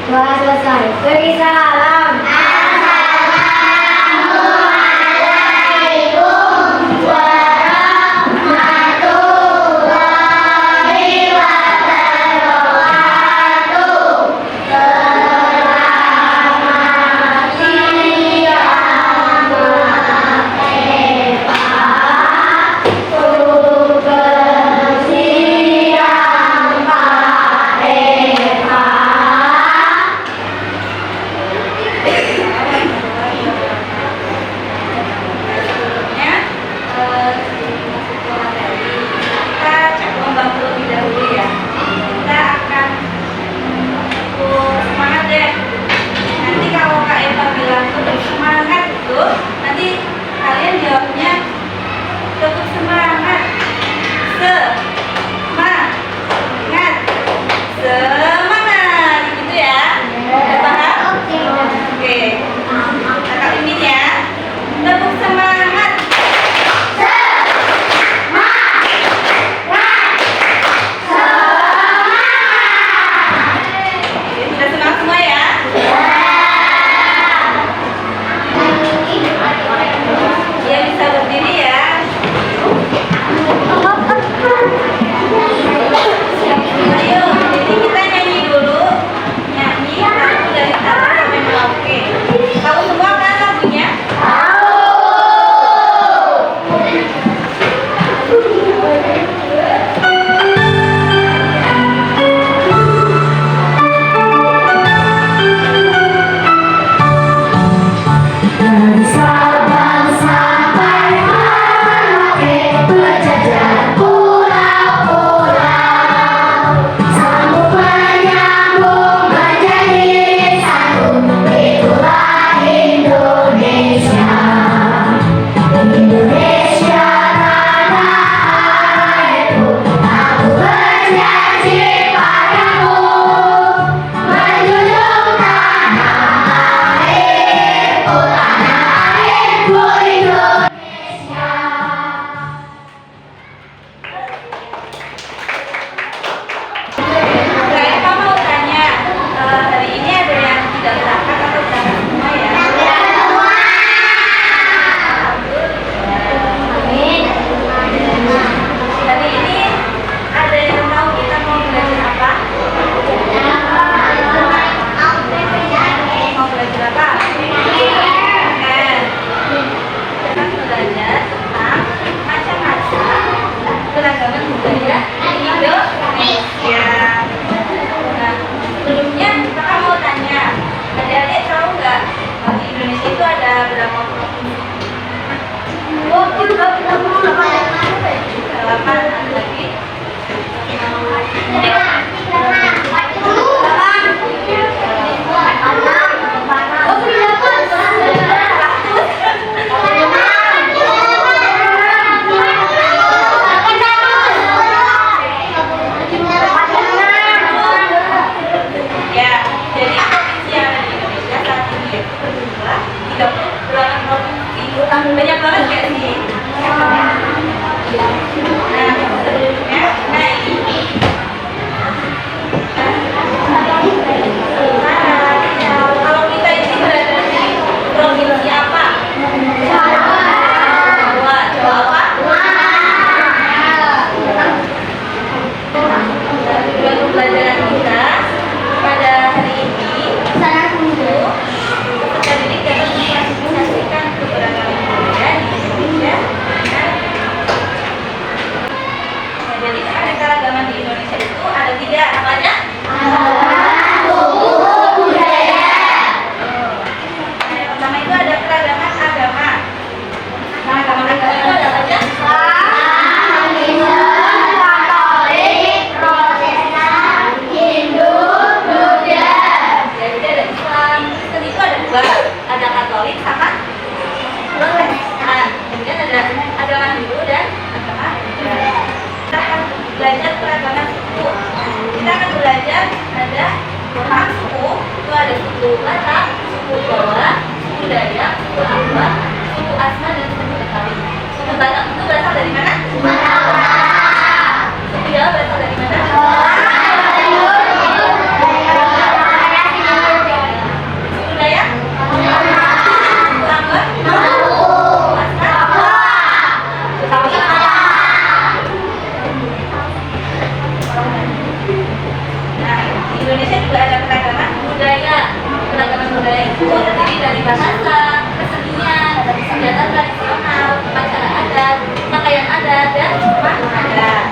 Doa selesai. Beri salam. Assalamualaikum warahmatullahi wabarakatuh. Selamat siang, Mbak Eva. Sugeng siang, Mbak Eva. Nanti kalian jawabnya tetap semangat, semangat, gitu ya. Udah paham? Oke. Kakak Mimin ya. Tetap semangat. Oke, sudah semangat semua ya? Dia bisa berdiri ya. Ayo, jadi kita nyanyi dulu. Nyanyi lagu dari Sabang sampai Merauke. Tahu semua kan lagunya? Dari Sabang sampai Merauke, berjajar pulau-pulau, sambung menyambung menjadi satu. Itulah Indonesia. Indonesia tanah airku, aku berjanji padamu, menjunjung tanah airku, Indonesia. Saya mau tanya, hari ini ada yang tidak berangkat atau berangkat semua ya? Hari ini ada yang tahu kita mau belajar apa? Mau belajar apa? Kita belajar tentang macam-macam keragaman budaya di Indonesia. Nah, sebelumnya kakak mau tanya, adik-adik tahu nggak di Indonesia itu ada berapa provinsi? 8, ada lagi? Ya, jadi provinsi yang ada di Indonesia saat ini itu berjumlah 38 provinsi. Banyak banget nggak sih? Nah, sebelumnya, kalau kita ini berada di provinsi apa? Jawa. Jawa apa? Tujuan pembelajaran kita pada hari ini itu peserta didik dapat mengklasifikasikan keberagaman budaya di Indonesia. Nah, jadi keanekaragaman di Indonesia itu ada 3, apa aja? Yang pertama itu ada keragaman agama. Keragaman agama itu ada apa aja? Jadi ada Islam, Kristen itu ada 2, ada Katolik sama Protestan. Kemudian ada agama Hindu dan agama Buddha. Kita akan belajar keragaman suku. Kita akan belajar ada 5 suku. Itu ada suku Batak, suku Jawa, suku Dayak, suku Ambon, suku Asmat dan suku Betawi. Suku Batak itu berasal dari mana? Suku Jawa berasal dari mana? Indonesia juga ada keragaman budaya. Keragaman budaya itu terdiri dari bahasa, kesenian, senjata tradisional, upacara adat, pakaian adat, dan rumah adat.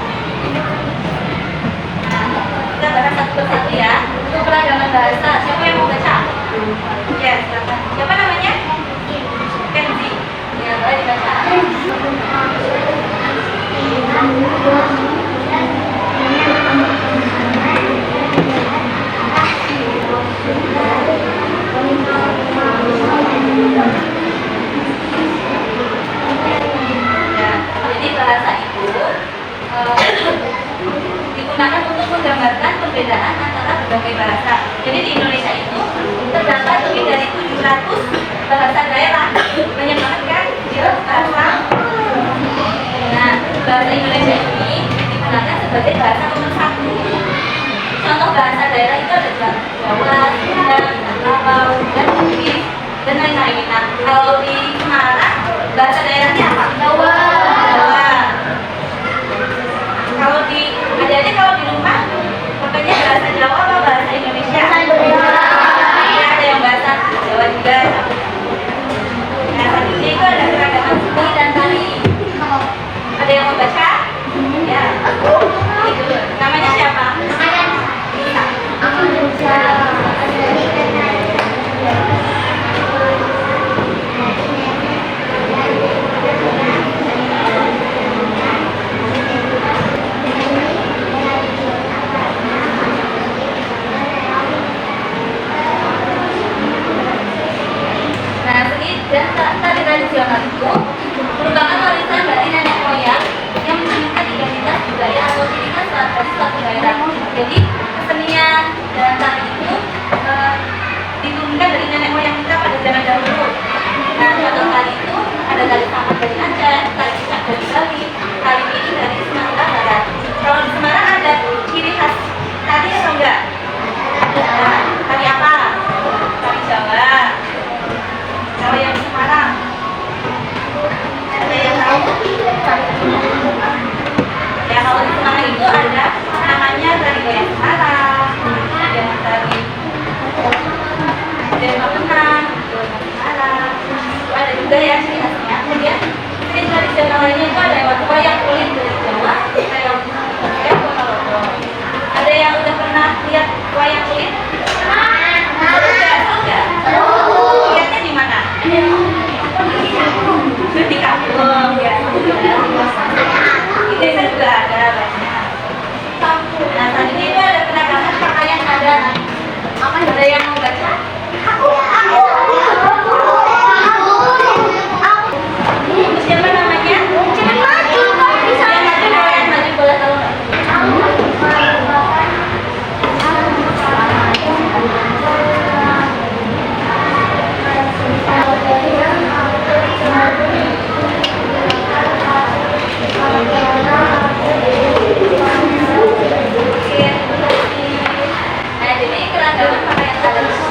Kita bahas satu persatu ya. Untuk keragaman bahasa, siapa yang mau baca? Ya, silakan. Siapa namanya? Kenzi. Ya, boleh dibaca. Ya, jadi bahasa itu digunakan untuk menggambarkan perbedaan antara berbagai bahasa. Jadi di Indonesia itu terdapat lebih dari 700 bahasa daerah. Banyak banget kan? Bahasa. Nah, bahasa Indonesia ini digunakan sebagai bahasa nomor satu. Contoh bahasa daerah itu ada Jawa, Sunda, Minangkabau, dan Bugis, dan lain-lain. Nah, kalau di Semarang bahasa daerahnya apa? Jawa. Jawa. Kalau di adik-adik kalau di rumah, makanya bahasa Jawa apa bahasa Indonesia? Iya, ada yang bahasa Jawa juga. Nah, selanjutnya itu ada keragaman seni dan tari. Ada yang mau baca? Ya. Itu. Namanya siapa? Nah, seni dan tari tradisional itu merupakan warisan dari nenek moyang yang menunjukkan identitas budaya atau ciri khas dari suatu daerah. Jadi kesenian dan tari itu diturunkan dari nenek moyang kita pada zaman dahulu. Nah, contoh tari itu ada tari saman dari Aceh, tari kecak dari Bali, tari ini dari Sumatera Barat. Kalau di Semarang ada ciri khas tari atau enggak? Nah, tari apa? Tari Jawa. Kalau yang di Semarang ada yang tahu? Ya, kalau di Semarang itu ada namanya tari goyang Semarang, ada tari Dewa Menang, Semarang. Itu ada juga ya ciri khasnya. Kemudian ciri tradisional lainnya itu ada wayang kulit dari Jawa, wayang Ponorogo. Ada yang udah pernah lihat wayang kulit? Enggak. Lihatnya di mana? Di kampung ya. Di desa juga ada banyak. Nah, selanjutnya itu ada keragaman pakaian adat. Ada yang mau baca? Siapa namanya? Yang maju boleh tahu nggak? Nah, jadi keragaman pakaian adat itu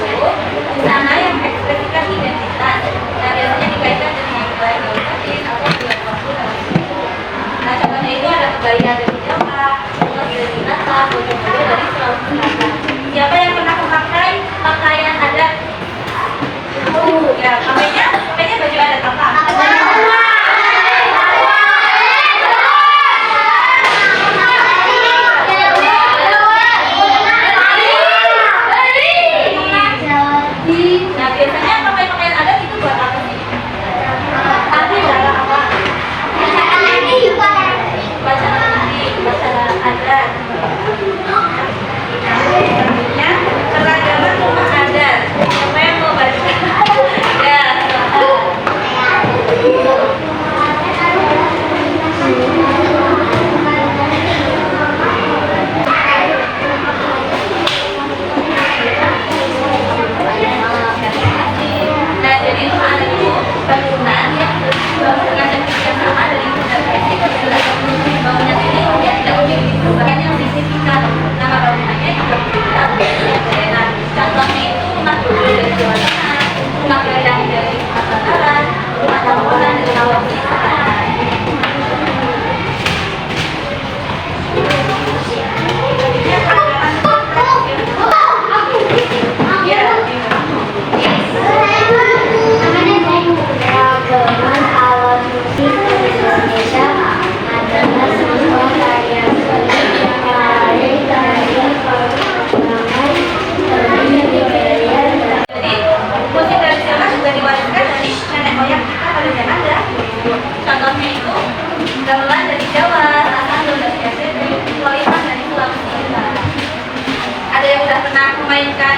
pernah memainkan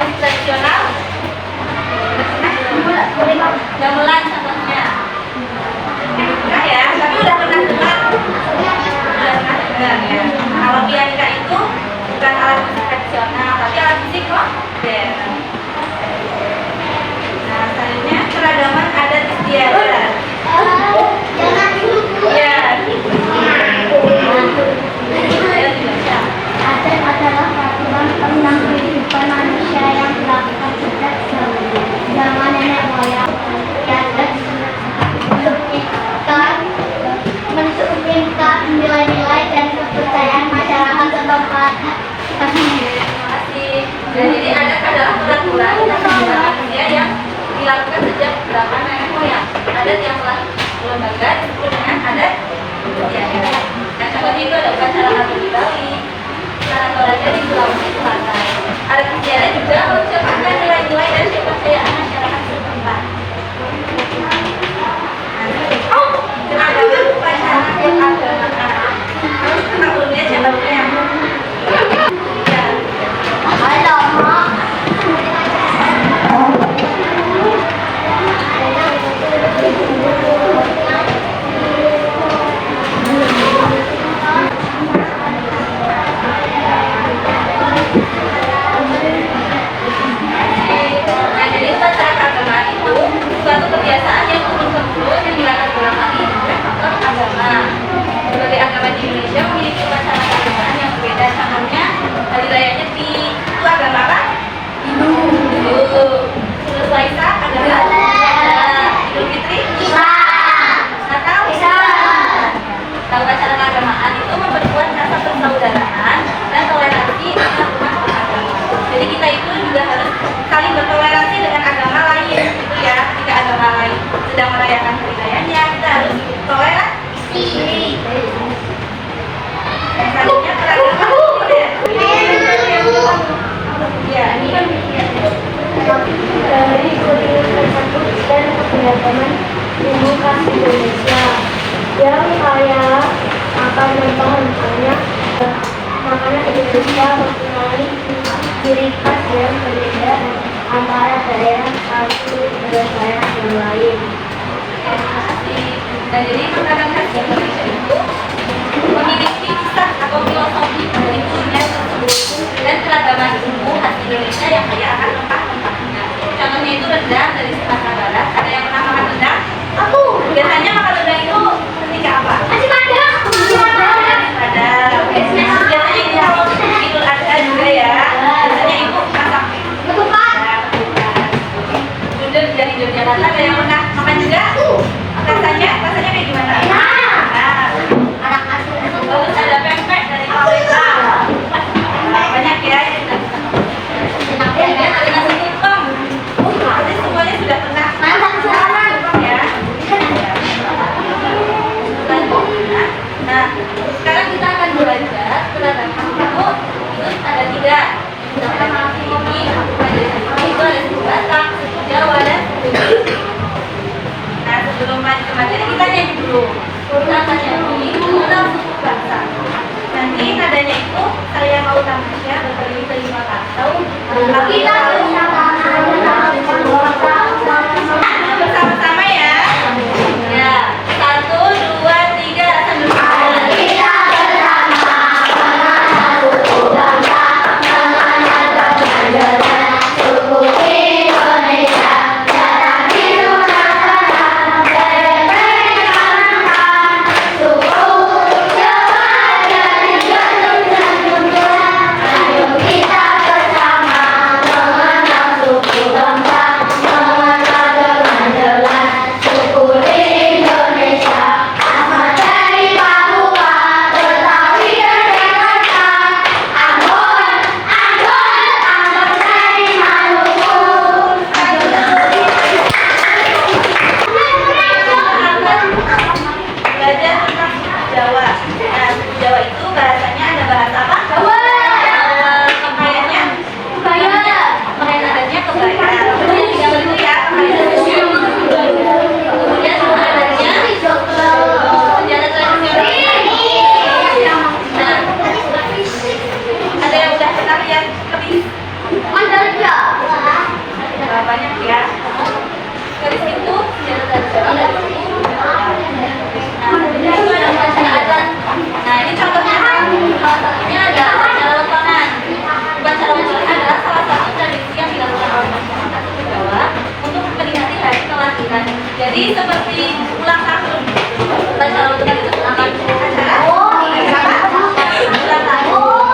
musik tradisional? Gamelan contohnya. Pernah ya, tapi udah pernah dengar? Udah pernah dengar ya. Kalau pianika itu bukan alat musik tradisional, tapi alat musik modern. Nah, selanjutnya keragaman adat istiadat. Ya. Adat adalah peraturan tentang kehidupan manusia yang dilakukan sejak zaman nenek moyang. Adat mencerminkan nilai-nilai dan kepercayaan masyarakat setempat. Terima kasih. Jadi adat adalah peraturan tentang manusia yang dilakukan sejak zaman nenek moyang. Adat yang telah lembaga disebut dengan adat istiadat. Nah, contohnya itu ada upacara adat di Bali, Upacara Toraja di Sulawesi Selatan. Adat istiadat juga mencerminkan nilai-nilai dan kepercayaan masyarakat setempat. Keragaman upacara keagamaan. Sebelumnya siapa dulu yang? Ya. Halo, Mak. Nah, jadi upacara keagamaan itu suatu kebiasaan yang turun-temurun yang dilakukan oleh faktor agama. Berbagai agama di Indonesia memiliki upacara keagamaan yang berbeda. Contohnya hari raya Nyepi itu agama apa? Hindu. Terus Waisak agama apa? Idul Fitri? Natal? Nah, upacara keagamaan itu memperkuat rasa persaudaraan dan toleransi antar umat beragama. Jadi kita itu juga harus saling bertoleransi dengan agama lain, gitu ya. Ketika agama lain sedang merayakan hari rayanya, kita harus toleransi. Yang selanjutnya keragaman ya. Ya, ini kan Dari kultur dan keberagaman ilmu khas Indonesia yang kaya akan bahan-bahannya. Makanan Indonesia mempunyai ciri khas yang berbeda antara daerah satu dengan daerah yang lain. terima kasih. Nah, jadi makanan khas Indonesia itu memiliki kisah atau filosofi dari kuliner tersebut dan keragaman bumbu khas Indonesia yang kaya akan rempah-rempahnya. Contohnya itu rendang dari Sumatera Barat. Ada yang pernah makan rendang? Aku Biasanya makan rendang itu ketika apa? masih ada. Ada. Biasanya itu kalau Idul Adha juga ya. Biasanya ibu masak Ketupat. duduk dari Yogyakarta. Ada yang pernah makan juga? Rasanya kayak gimana? Nah, Anak asuh. terus ada pempek dari Palembang. Banyak ya. Kemudian ada nasi tumpeng. Berarti semuanya sudah pernah Masak salaman. tumpeng ya. Selanjutnya, nah sekarang kita akan belajar keragaman bumbu. Itu ada 3. Yang pertama ini, itu ada suku Batak, suku Jawa dan suku Bugis. Nah, sebelum lanjut ke materi kita nyanyi dulu. Kita akan nyanyi mengenal suku bangsa. Nanti nadanya itu saya mau tamasya berkeliling ke 5 kantong. Kita Bersama-sama ya. Ya, 1, 2, 3, sambil kita suku Indonesia datang di Nusantara berperang suku Jawa dari Bandung dan Jogja. Ayo kita bersama Jadi seperti ulang tahun. Upacara untuk itu akan acara ulang tahun.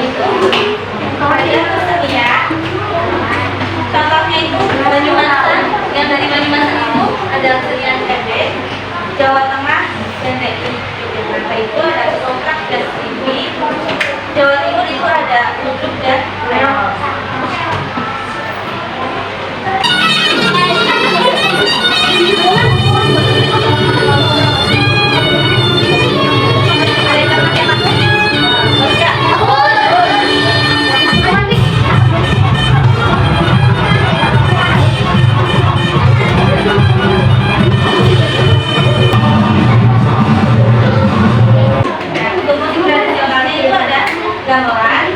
Itu hadiah kesenian. Contohnya itu Banyumasan. Yang dari Banyumasan itu ada kesenian pendek, Jawa Tengah dan DKI. Yogyakarta itu ada ketoprak dan sini. Jawa Timur itu ada ludruk dan reok. Gamelan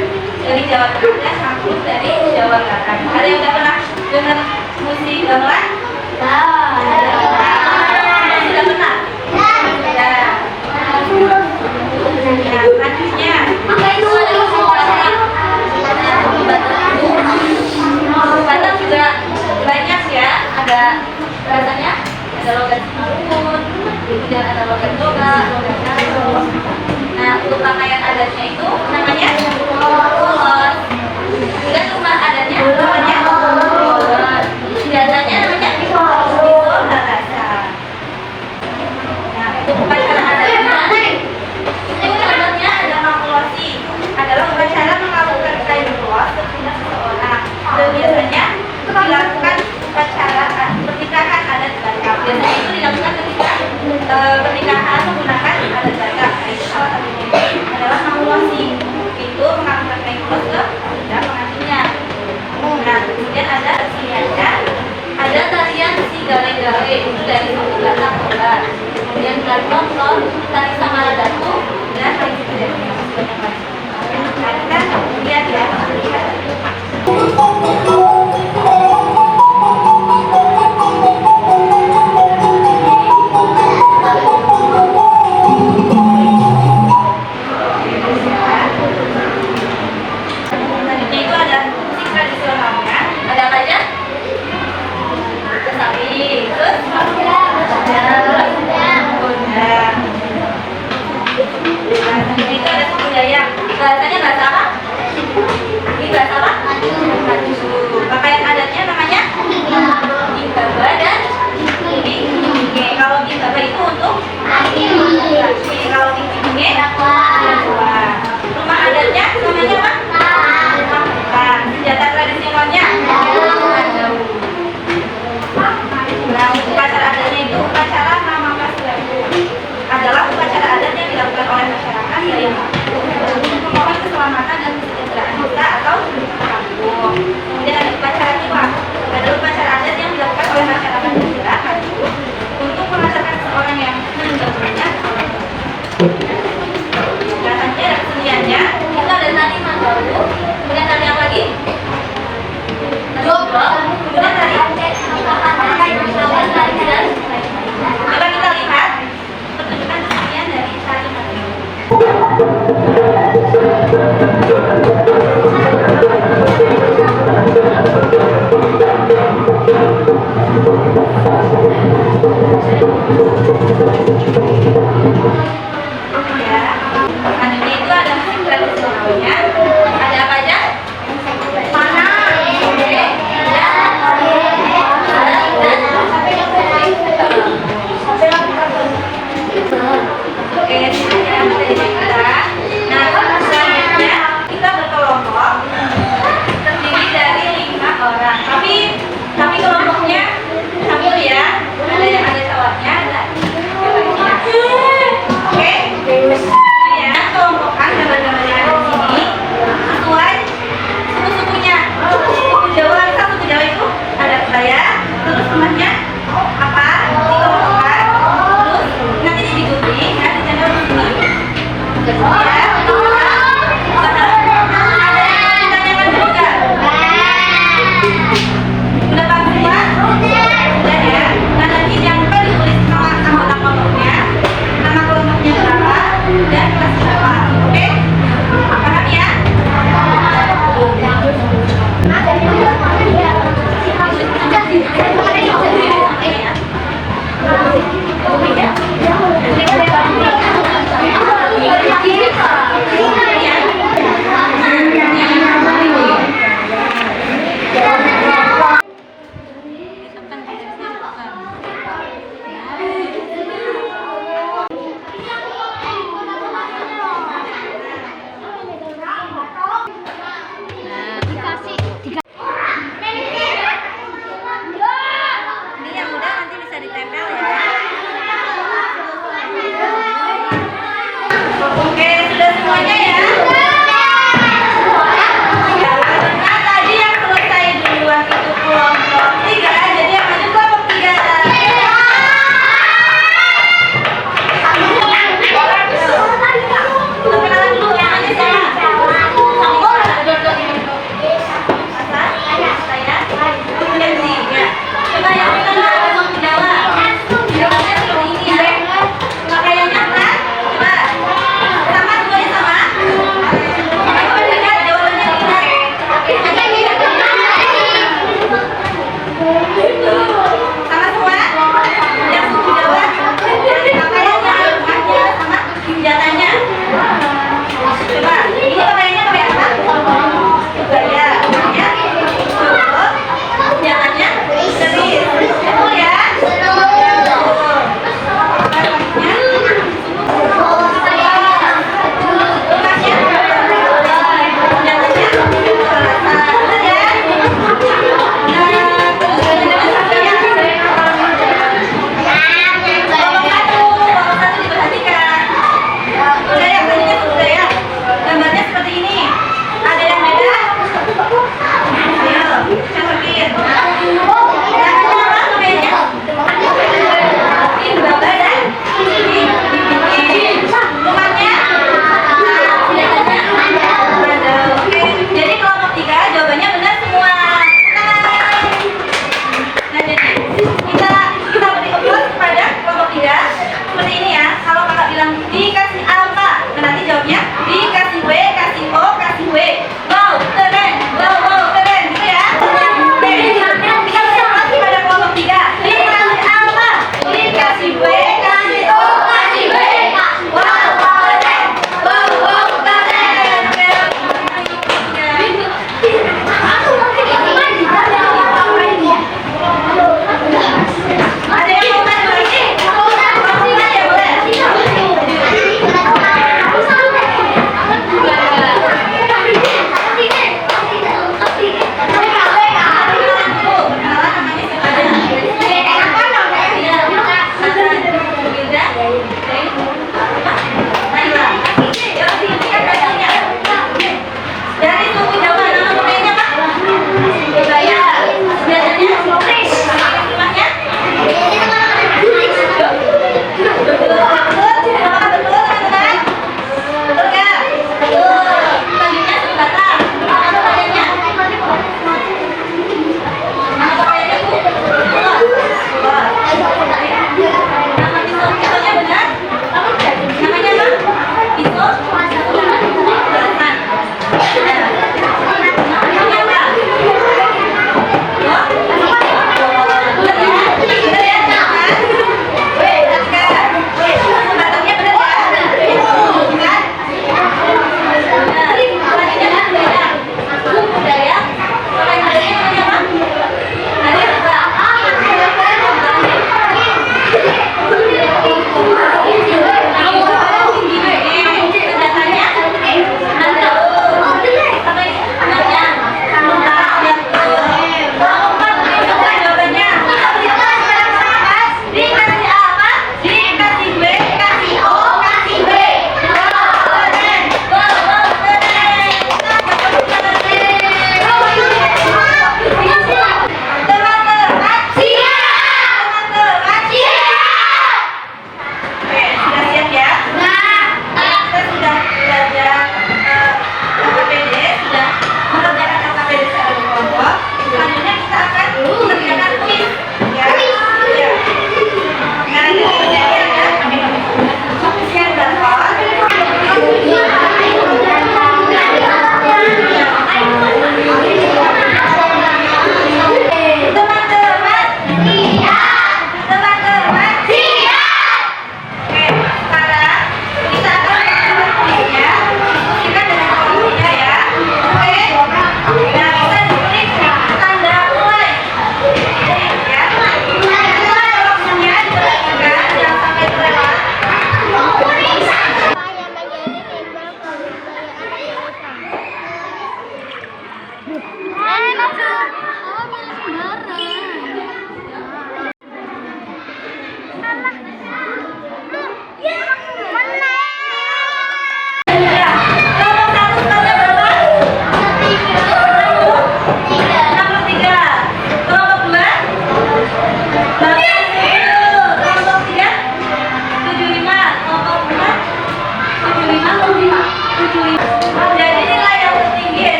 dari Jawa Tengah dan Sangkruk dari Jawa Barat. Ada yang udah pernah dengar musik gamelan? Sudah pernah? Sudah. Nah, selanjutnya Batak juga banyak ya. Ada rasanya ada logat Simalungun, kemudian ada logat Toga, logat Karo. Nah, untuk pakaian adatnya itu namanya ulos. Dan rumah adatnya namanya ulos. Senjatanya namanya pisau harasa. Nah, untuk upacara adatnya itu contohnya ada makulasi. Adalah upacara mengalukan kain ulos ke pundak seseorang. Dan biasanya dilakukan upacara pernikahan adat Batak. Biasanya itu dilakukan ketika pernikahan menggunakan adat Batak. Nah, itu salah satunya adalah makulasi. Itu mengalukan kain ulos ke pundak pengantinnya. Nah, kemudian ada keseniannya. Ada tarian si gale-gale itu dari suku Batak Toba. Kemudian tari nonton, tari samara datu, dan tari sepeda. Banyak lagi. Nah, kita lihat ya. Selanjutnya itu ada musik tradisionalnya. Ada apa aja? Kesawi, terus gondang. Selanjutnya itu ada suku Dayak. Bahasanya bahasa apa? Ini bahasa apa? Maju. Pakaian adatnya namanya Gibaba dan Gibinge. Kalau Gibaba itu untuk laki, kalau Gibinge perempuan. Rumah adatnya namanya apa? Bukan. Senjata tradisionalnya Daun. Nah, upacara adatnya itu upacara Mamangkas Galuh. Adalah upacara adat yang dilakukan oleh masyarakat dari untuk memohon keselamatan dan kesejahteraan kita atau kampung. Kemudian ada upacara Tiwak. Adalah upacara adat yang dilakukan oleh masyarakat daerah untuk mengantarkan seorang yang meninggal dunia. Nah, nanti ada keseniannya. Itu ada tari Mandawu. Kemudian tari apa lagi? Dobro. Kemudian tari dan coba kita lihat pertunjukan kesenian dari tari Mandawu. Ya, selanjutnya itu ada musik tradisionalnya.